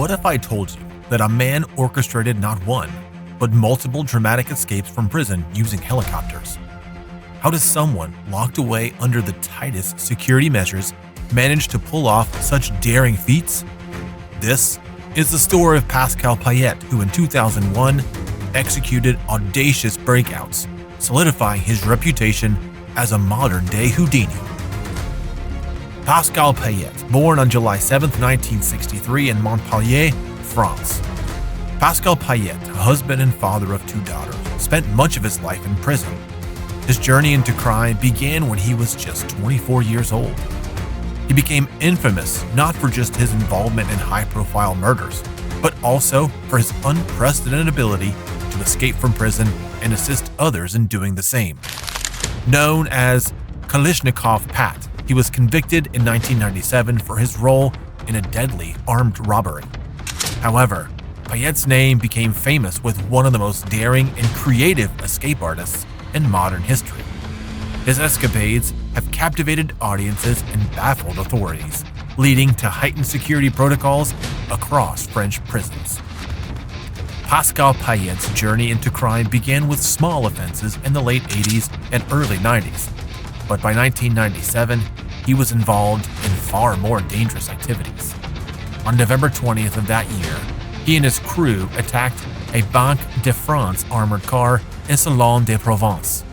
What if I told you that a man orchestrated not one, but multiple dramatic escapes from prison using helicopters? How does someone locked away under the tightest security measures manage to pull off such daring feats? This is the story of Pascal Payet, who in 2001 executed audacious breakouts, solidifying his reputation as a modern-day Houdini. Pascal Payet, born on July 7, 1963 in Montpellier, France. Pascal Payet, a husband and father of 2 daughters, spent much of his life in prison. His journey into crime began when he was just 24 years old. He became infamous not for just his involvement in high-profile murders, but also for his unprecedented ability to escape from prison and assist others in doing the same. Known as Kalishnikov Pat, he was convicted in 1997 for his role in a deadly armed robbery. However, Payet's name became famous with one of the most daring and creative escape artists in modern history. His escapades have captivated audiences and baffled authorities, leading to heightened security protocols across French prisons. Pascal Payet's journey into crime began with small offenses in the late 80s and early 90s, but by 1997, he was involved in far more dangerous activities. On November 20th of that year, he and his crew attacked a Banque de France armored car in Salon de Provence.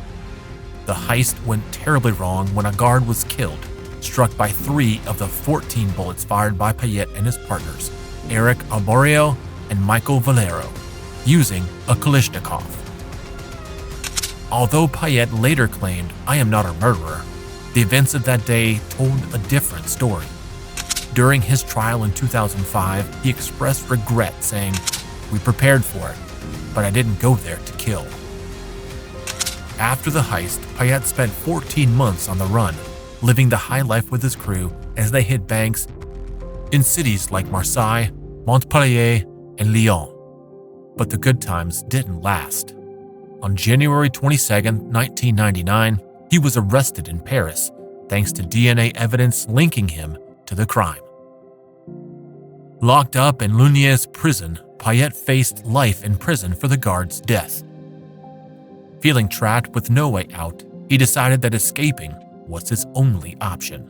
The heist went terribly wrong when a guard was killed, struck by 3 of the 14 bullets fired by Payet and his partners, Eric Alborio and Michael Valero, using a Kalishnikov. Although Payet later claimed, "I am not a murderer," the events of that day told a different story. During his trial in 2005, he expressed regret, saying, "We prepared for it, but I didn't go there to kill." After the heist, Payet spent 14 months on the run, living the high life with his crew as they hit banks in cities like Marseille, Montpellier, and Lyon. But the good times didn't last. On January 22, 1999, he was arrested in Paris thanks to DNA evidence linking him to the crime. Locked up in Luniers prison, Payet faced life in prison for the guard's death. Feeling trapped with no way out, he decided that escaping was his only option.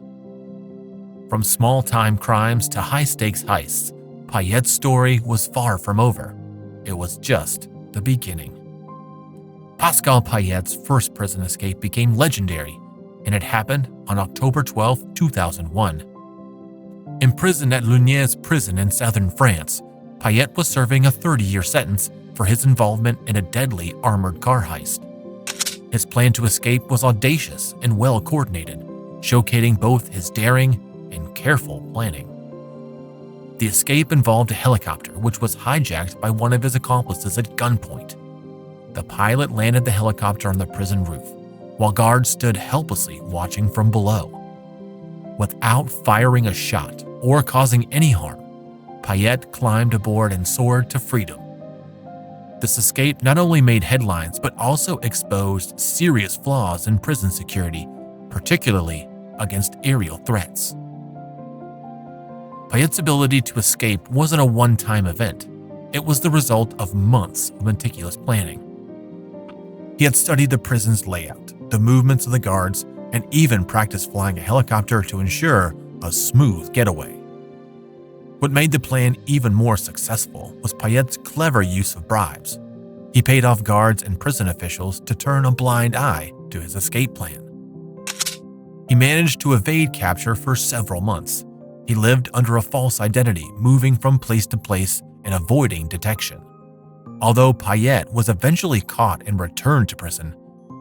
From small-time crimes to high-stakes heists, Payet's story was far from over. It was just the beginning. Pascal Payet's first prison escape became legendary, and it happened on October 12, 2001. Imprisoned at Luniers prison in southern France, Payet was serving a 30-year sentence for his involvement in a deadly armored car heist. His plan to escape was audacious and well coordinated, showcasing both his daring and careful planning. The escape involved a helicopter which was hijacked by one of his accomplices at gunpoint. The pilot landed the helicopter on the prison roof, while guards stood helplessly watching from below. Without firing a shot or causing any harm, Payet climbed aboard and soared to freedom. This escape not only made headlines but also exposed serious flaws in prison security, particularly against aerial threats. Payet's ability to escape wasn't a one-time event. It was the result of months of meticulous planning. He had studied the prison's layout, the movements of the guards, and even practiced flying a helicopter to ensure a smooth getaway. What made the plan even more successful was Payet's clever use of bribes. He paid off guards and prison officials to turn a blind eye to his escape plan. He managed to evade capture for several months. He lived under a false identity, moving from place to place and avoiding detection. Although Payet was eventually caught and returned to prison,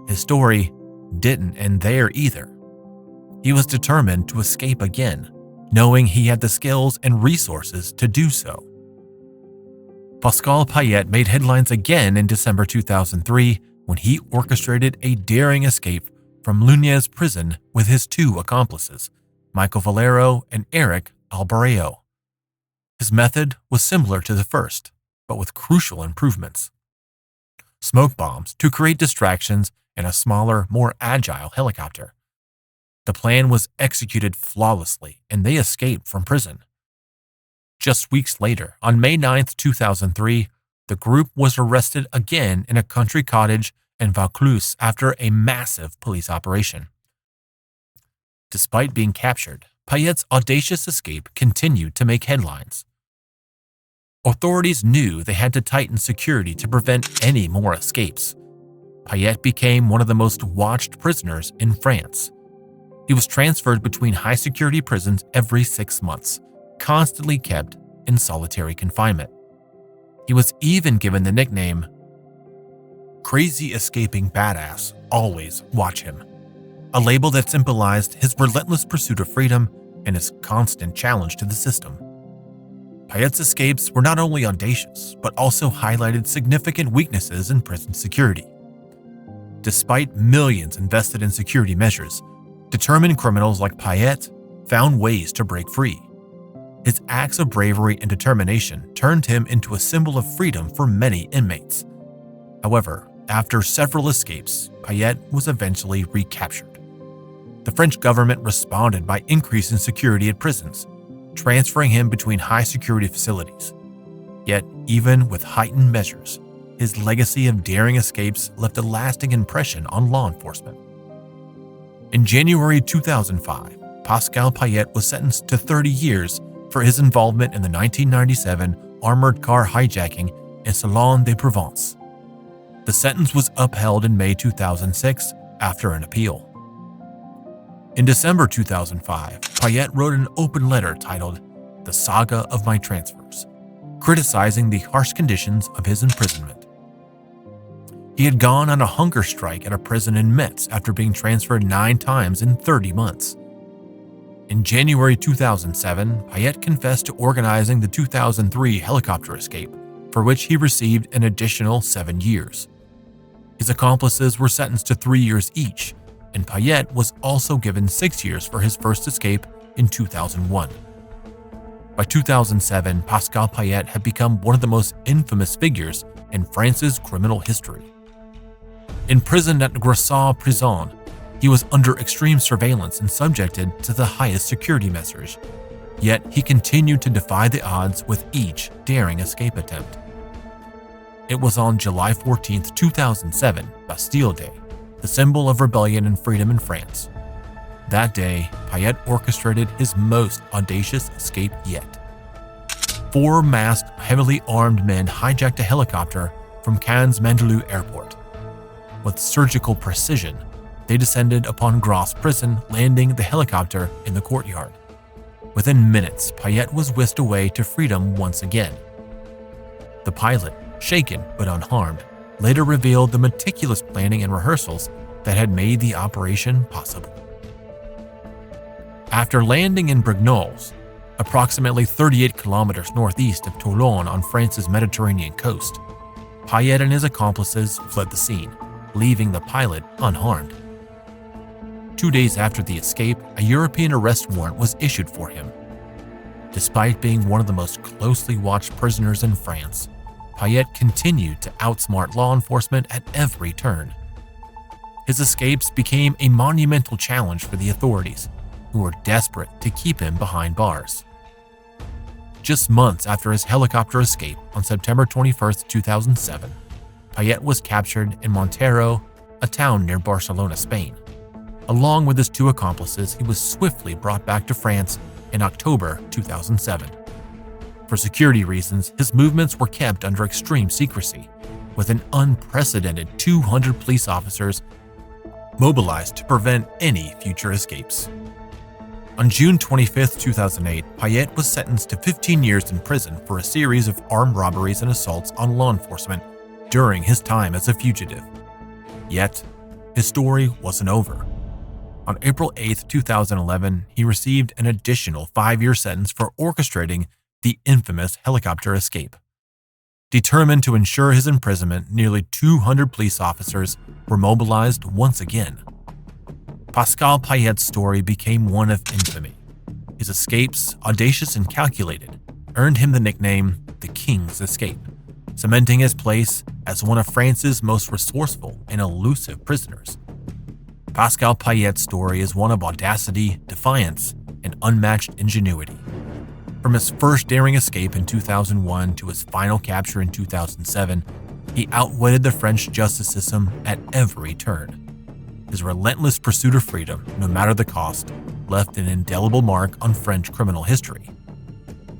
his story didn't end there either. He was determined to escape again, knowing he had the skills and resources to do so. Pascal Payet made headlines again in December 2003 when he orchestrated a daring escape from Luniers prison with his 2 accomplices, Michael Valero and Eric Alborio. His method was similar to the first, but with crucial improvements. Smoke bombs to create distractions and a smaller, more agile helicopter. The plan was executed flawlessly, and they escaped from prison. Just weeks later, on May 9, 2003, the group was arrested again in a country cottage in Vaucluse after a massive police operation. Despite being captured, Payet's audacious escape continued to make headlines. Authorities knew they had to tighten security to prevent any more escapes. Payet became one of the most watched prisoners in France. He was transferred between high-security prisons every 6 months, constantly kept in solitary confinement. He was even given the nickname Crazy Escaping Badass, Always Watch Him, a label that symbolized his relentless pursuit of freedom and his constant challenge to the system. Payet's escapes were not only audacious, but also highlighted significant weaknesses in prison security. Despite millions invested in security measures, determined criminals like Payet found ways to break free. His acts of bravery and determination turned him into a symbol of freedom for many inmates. However, after several escapes, Payet was eventually recaptured. The French government responded by increasing security at prisons, transferring him between high-security facilities. Yet, even with heightened measures, his legacy of daring escapes left a lasting impression on law enforcement. In January 2005, Pascal Payet was sentenced to 30 years for his involvement in the 1997 armored car hijacking in Salon de Provence. The sentence was upheld in May 2006 after an appeal. In December 2005, Payet wrote an open letter titled "The Saga of My Transfers," criticizing the harsh conditions of his imprisonment. He had gone on a hunger strike at a prison in Metz after being transferred 9 times in 30 months. In January 2007, Payet confessed to organizing the 2003 helicopter escape, for which he received an additional 7 years. His accomplices were sentenced to 3 years each, and Payet was also given 6 years for his first escape in 2001. By 2007, Pascal Payet had become one of the most infamous figures in France's criminal history. Imprisoned at Grassac prison, he was under extreme surveillance and subjected to the highest security measures. Yet he continued to defy the odds with each daring escape attempt. It was on July 14, 2007, Bastille Day, the symbol of rebellion and freedom in France. That day, Payet orchestrated his most audacious escape yet. 4 masked, heavily armed men hijacked a helicopter from Cannes Mandelieu Airport. With surgical precision, they descended upon Grasse prison, landing the helicopter in the courtyard. Within minutes, Payet was whisked away to freedom once again. The pilot, shaken but unharmed, later revealed the meticulous planning and rehearsals that had made the operation possible. After landing in Brignoles, approximately 38 kilometers northeast of Toulon on France's Mediterranean coast, Payet and his accomplices fled the scene, leaving the pilot unharmed. 2 days after the escape, a European arrest warrant was issued for him. Despite being one of the most closely watched prisoners in France, Payet continued to outsmart law enforcement at every turn. His escapes became a monumental challenge for the authorities, who were desperate to keep him behind bars. Just months after his helicopter escape on September 21, 2007, Payet was captured in Montero, a town near Barcelona, Spain. Along with his 2 accomplices, he was swiftly brought back to France in October 2007. For security reasons, his movements were kept under extreme secrecy, with an unprecedented 200 police officers mobilized to prevent any future escapes. On June 25, 2008, Payet was sentenced to 15 years in prison for a series of armed robberies and assaults on law enforcement during his time as a fugitive. Yet, his story wasn't over. On April 8, 2011, he received an additional 5-year sentence for orchestrating the infamous helicopter escape. Determined to ensure his imprisonment, nearly 200 police officers were mobilized once again. Pascal Payet's story became one of infamy. His escapes, audacious and calculated, earned him the nickname the King's Escape, cementing his place as one of France's most resourceful and elusive prisoners. Pascal Payet's story is one of audacity, defiance, and unmatched ingenuity. From his first daring escape in 2001 to his final capture in 2007, he outwitted the French justice system at every turn. His relentless pursuit of freedom, no matter the cost, left an indelible mark on French criminal history.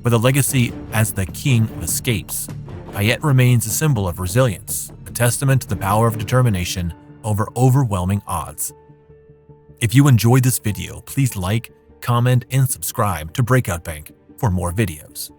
With a legacy as the king of escapes, Payet remains a symbol of resilience, a testament to the power of determination over overwhelming odds. If you enjoyed this video, please like, comment, and subscribe to Breakout Bank for more videos.